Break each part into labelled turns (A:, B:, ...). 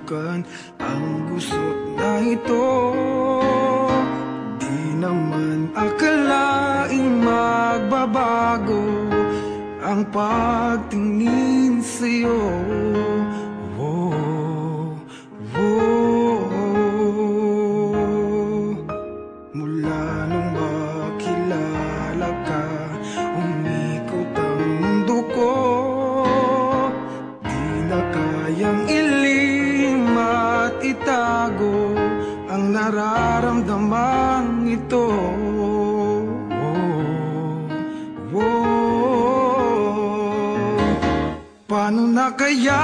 A: subukan ang gusto na ito. Di naman akalaing magbabago ang pagtingin sa'yo. Mula nung makilala ka, umikot ang mundo ko. Di na kayang ilim at itago ang nararamdamang ito. Paano na kaya?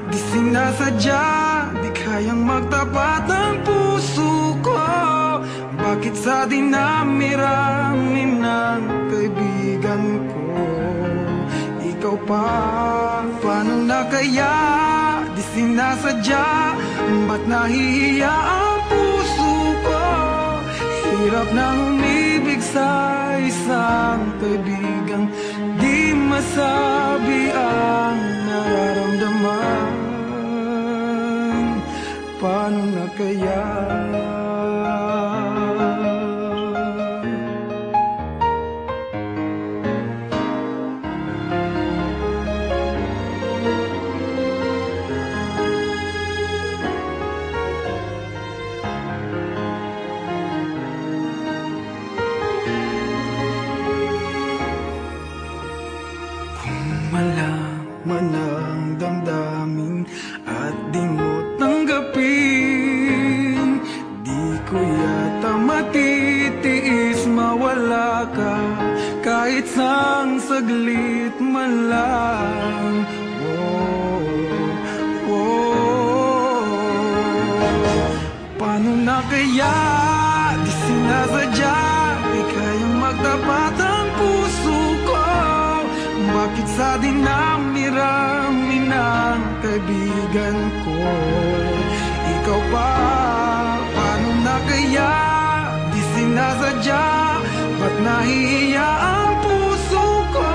A: Di sinasadya, di kayang magtapat ang puso ko. Bakit sa dinami-rami ng kaibigan ko, ikaw pa? Paano na kaya? Di sinasadya, ba't nahihiya ang puso ko? Hirap nang umibig sa isang kaibigang di masabi ang nararamdaman. Paano na kaya? Malaman ang damdamin at di mo tanggapin, di ko yata matitiis mawala ka kahit sang saglit man lang. Paano na kaya? Di sinasadya, di kayang magtapat ang puso ko. Bakit sa dinami-rami ng kaibigan ko, ikaw pa? Paano na kaya? Di sinasadya, ba't nahihiya ang puso ko?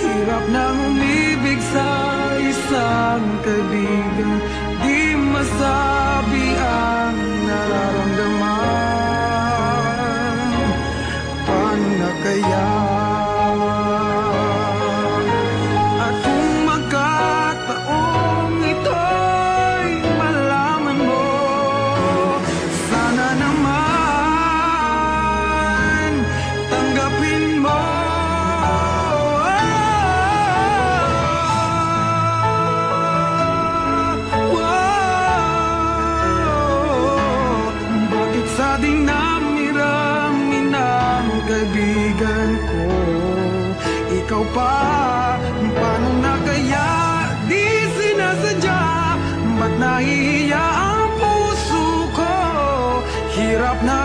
A: Hirap nang umibig sa isang kaibigan di masabi ang nararamdaman. Paano na kaya? Sa dinami-rami ng kaibigan ko, ikaw pa? Paano na kaya? Di sinasadya, ba't nahihiya ang puso ko? Hirap na